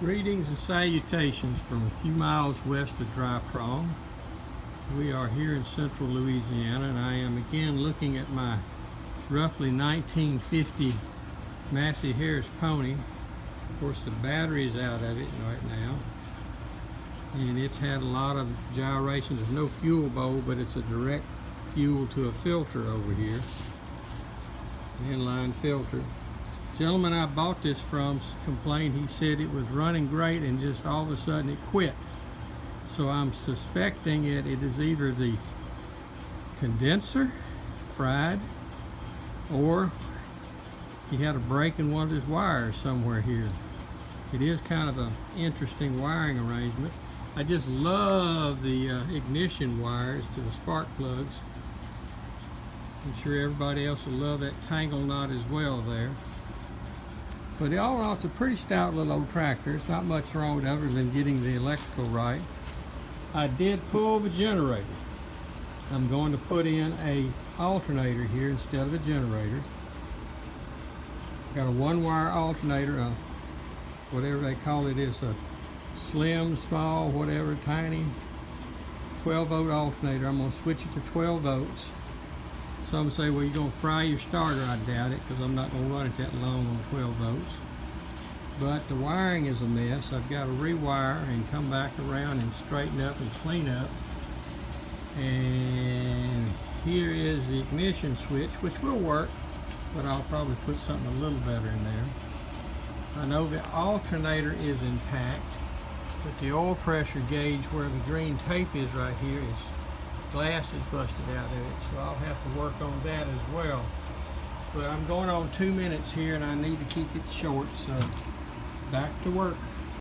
Greetings and salutations from a few miles west of Dry Prong. We are here in central Louisiana, and I am again looking at my roughly 1950 Massey Harris Pony. Of course, the battery is out of it right now, and it's had a lot of gyrations. There's no fuel bowl, but it's a direct fuel to a filter over here, inline filter. Gentleman I bought this from complained. He said it was running great and just all of a sudden it quit. So I'm suspecting it is either the condenser fried, or he had a break in one of his wires somewhere here. It is kind of an interesting wiring arrangement. I just love the ignition wires to the spark plugs. I'm sure everybody else will love that tangle knot as well there. But all in all, it's a pretty stout little old tractor. It's not much wrong with it other than getting the electrical right. I did pull the generator. I'm going to put in a alternator here instead of a generator. Got a one-wire alternator, whatever they call it, is a slim, small, whatever, tiny 12-volt alternator. I'm going to switch it to 12 volts. Some say, well, you're going to fry your starter. I doubt it, because I'm not going to run it that long on 12 volts. But the wiring is a mess. I've got to rewire and come back around and straighten up and clean up. And here is the ignition switch, which will work, but I'll probably put something a little better in there. I know the alternator is intact, but the oil pressure gauge where the green tape is right here is glass is busted out of it, so I'll have to work on that as well. But I'm going on 2 minutes here, and I need to keep it short, so back to work.